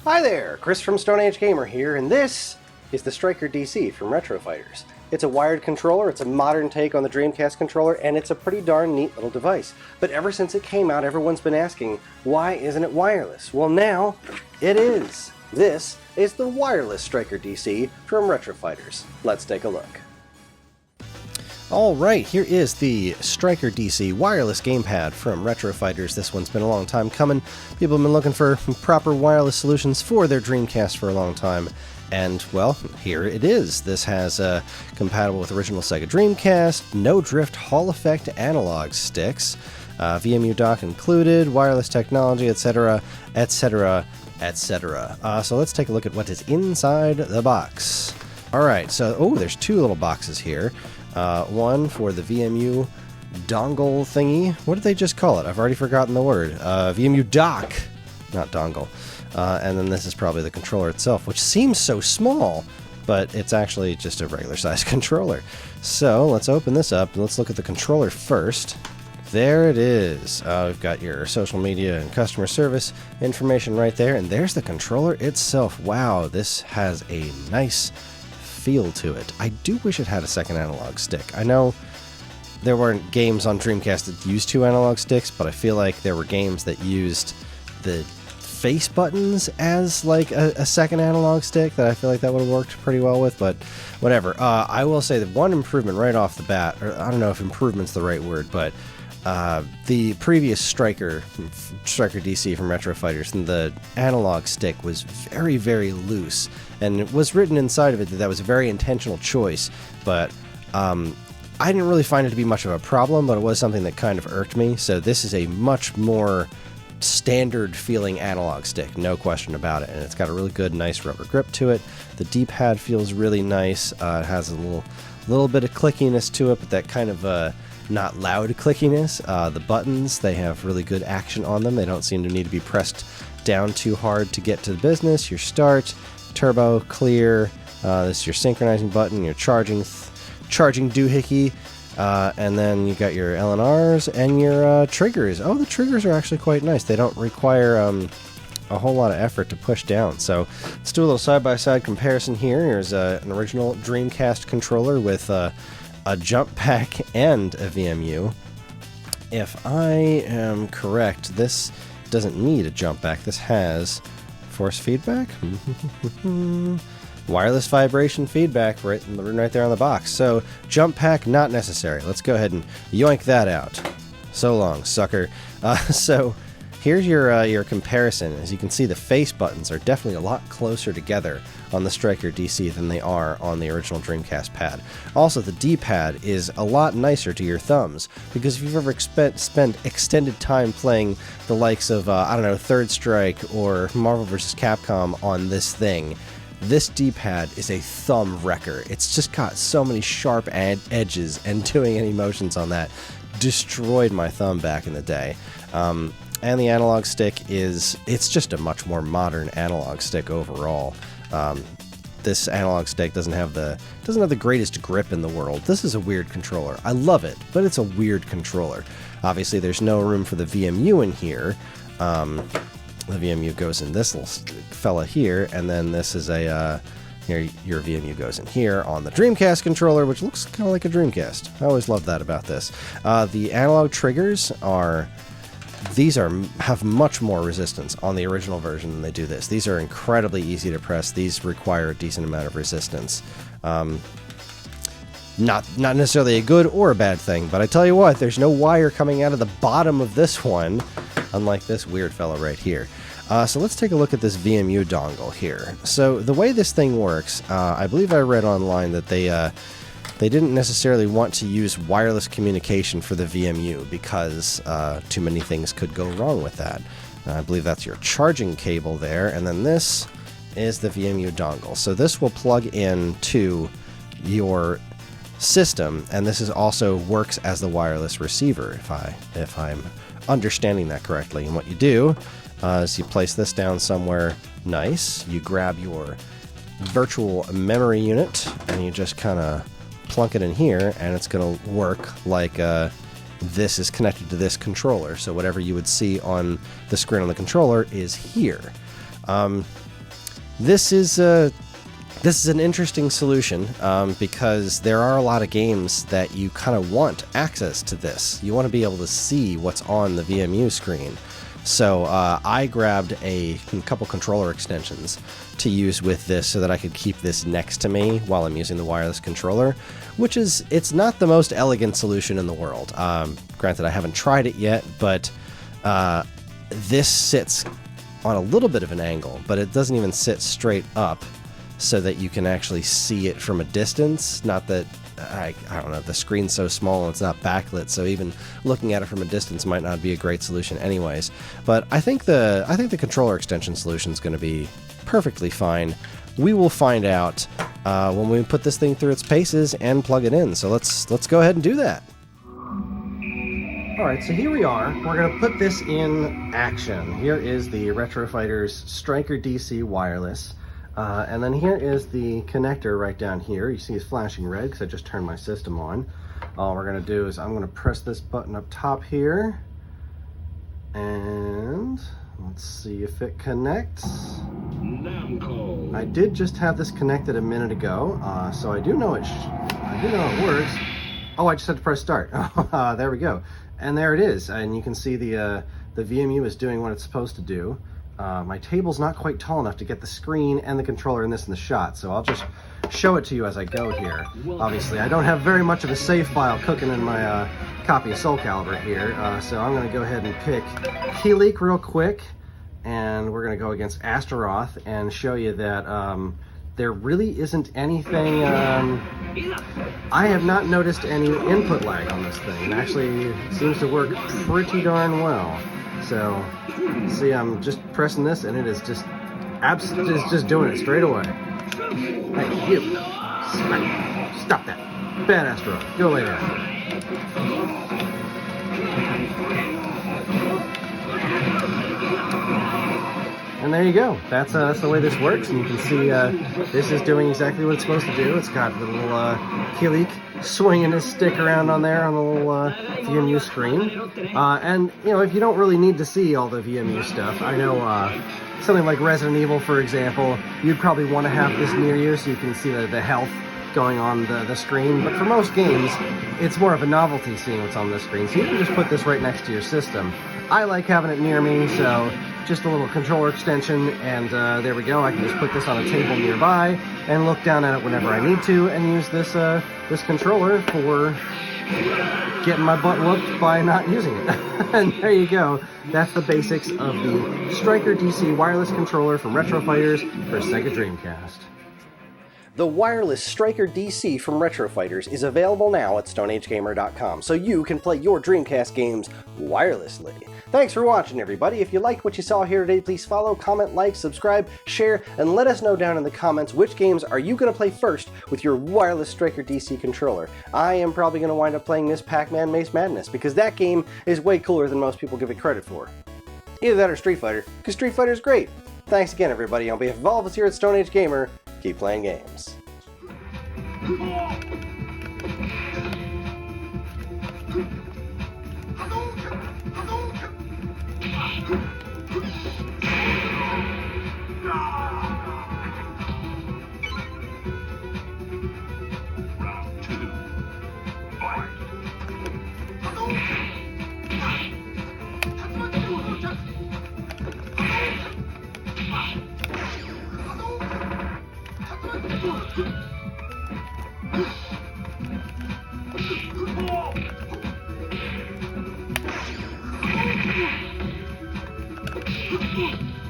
Hi there, Chris from Stone Age Gamer here, and this is the StrikerDC from Retro Fighters. It's a wired controller, it's a modern take on the Dreamcast controller, and it's a pretty darn neat little device. But ever since it came out, everyone's been asking, why isn't it wireless? Well, now it is. This is the Wireless StrikerDC from Retro Fighters. Let's take a look. Alright, here is the StrikerDC wireless gamepad from Retro Fighters. This one's been a long time coming. People have been looking for proper wireless solutions for their Dreamcast for a long time. And, well, here it is. This has compatible with original Sega Dreamcast, no drift Hall effect analog sticks, VMU dock included, wireless technology, etc., etc., etc. So let's take a look at what is inside the box. Alright, so, there's two little boxes here. One for the VMU dongle thingy. What did they just call it? I've already forgotten the word. VMU dock, not dongle. And then this is probably the controller itself, which seems so small, but it's actually just a regular size controller. So let's open this up and let's look at the controller first. There it is. We've got your social media and customer service information right there, and there's the controller itself. Wow, this has a nice feel to it. I do wish it had a second analog stick. I know there weren't games on Dreamcast that used two analog sticks, but I feel like there were games that used the face buttons as like a second analog stick that I feel like that would have worked pretty well with, but whatever. I will say that one improvement right off the bat, or I don't know if improvement's the right word, but the previous StrikerDC from Retro Fighters, and the analog stick was very, very loose, and it was written inside of it that that was a very intentional choice, but I didn't really find it to be much of a problem, but it was something that kind of irked me. So this is a much more standard feeling analog stick, no question about it, and it's got a really good, nice rubber grip to it. The D-pad feels really nice. It has a little bit of clickiness to it, but that kind of not loud clickiness. The buttons, they have really good action on them. They don't seem to need to be pressed down too hard to get to the business. Your start, turbo, clear, this is your synchronizing button, your charging doohickey, and then you got your LNRs and your triggers. The triggers are actually quite nice. They don't require a whole lot of effort to push down. So let's do a little side-by-side comparison here. Here's an original Dreamcast controller with a jump pack and a VMU. If I am correct, this doesn't need a jump pack. This has force feedback, wireless vibration feedback right there on the box. So jump pack not necessary. Let's go ahead and yoink that out. So long, sucker. So here's your comparison. As you can see, the face buttons are definitely a lot closer together on the StrikerDC than they are on the original Dreamcast pad. Also, the D-pad is a lot nicer to your thumbs, because if you've ever spent extended time playing the likes of, I don't know, Third Strike or Marvel vs. Capcom on this thing, this D-pad is a thumb wrecker. It's just got so many sharp edges, and doing any motions on that destroyed my thumb back in the day. And the analog stick it's just a much more modern analog stick overall. This analog stick doesn't have the greatest grip in the world. This is a weird controller. I love it, but it's a weird controller. Obviously, there's no room for the VMU in here. The VMU goes in this little fella here, and then this is your VMU goes in here on the Dreamcast controller, which looks kind of like a Dreamcast. I always loved that about this. The analog triggers have much more resistance on the original version than they do this. These are incredibly easy to press. These require a decent amount of resistance. Not necessarily a good or a bad thing, but I tell you what, there's no wire coming out of the bottom of this one, unlike this weird fella right here. So let's take a look at this VMU dongle here. So the way this thing works, I believe I read online that they didn't necessarily want to use wireless communication for the VMU because too many things could go wrong with that. I believe that's your charging cable there, and then this is the VMU dongle. So this will plug in to your system, and this is also works as the wireless receiver, if I'm understanding that correctly. And what you do is you place this down somewhere nice, you grab your virtual memory unit, and you just kind of plunk it in here, and it's going to work like this is connected to this controller. So whatever you would see on the screen on the controller is here. This is an interesting solution because there are a lot of games that you kind of want access to this. You want to be able to see what's on the VMU screen. So I grabbed a couple controller extensions to use with this so that I could keep this next to me while I'm using the wireless controller, which is, it's not the most elegant solution in the world. Granted, I haven't tried it yet, but this sits on a little bit of an angle, but it doesn't even sit straight up so that you can actually see it from a distance. Not that, I don't know, the screen's so small and it's not backlit, so even looking at it from a distance might not be a great solution anyways. But I think the controller extension solution is going to be perfectly fine. We will find out when we put this thing through its paces and plug it in. So let's go ahead and do that. Alright, so here we are. We're going to put this in action. Here is the Retro Fighters StrikerDC wireless. And then here is the connector right down here. You see it's flashing red because I just turned my system on. All we're going to do is I'm going to press this button up top here. And let's see if it connects. I did just have this connected a minute ago, so I do know it works. Oh, I just had to press start. There we go. And there it is. And you can see the VMU is doing what it's supposed to do. My table's not quite tall enough to get the screen and the controller in the shot, so I'll just show it to you as I go here. Obviously, I don't have very much of a save file cooking in my copy of Soul Calibur here, so I'm going to go ahead and pick Keyleak real quick, and we're going to go against Astaroth and show you that there really isn't anything. I have not noticed any input lag on this thing. It actually seems to work pretty darn well. So, see, I'm just pressing this, and it is just absolutely just doing it straight away. Hey, you! Stop that! Bad Astaroth. Go away there. And there you go. That's the way this works, and you can see this is doing exactly what it's supposed to do. It's got the little Keyleak swinging his stick around on there on the little VMU screen. And, you know, if you don't really need to see all the VMU stuff, I know something like Resident Evil, for example, you'd probably want to have this near you so you can see the health going on the screen. But for most games, it's more of a novelty seeing what's on the screen, so you can just put this right next to your system. I like having it near me, so just a little controller extension, and there we go. I can just put this on a table nearby and look down at it whenever I need to, and use this this controller for getting my butt whooped by not using it. And there you go. That's the basics of the StrikerDC wireless controller from Retro Fighters for Sega Dreamcast. The Wireless StrikerDC from Retro Fighters is available now at StoneAgeGamer.com, so you can play your Dreamcast games wirelessly. Thanks for watching, everybody. If you liked what you saw here today, please follow, comment, like, subscribe, share, and let us know down in the comments which games are you going to play first with your wireless StrikerDC controller. I am probably going to wind up playing Miss Pac-Man Maze Madness, because that game is way cooler than most people give it credit for. Either that or Street Fighter, because Street Fighter is great. Thanks again, everybody. On behalf of all of us here at Stone Age Gamer, keep playing games. Oh!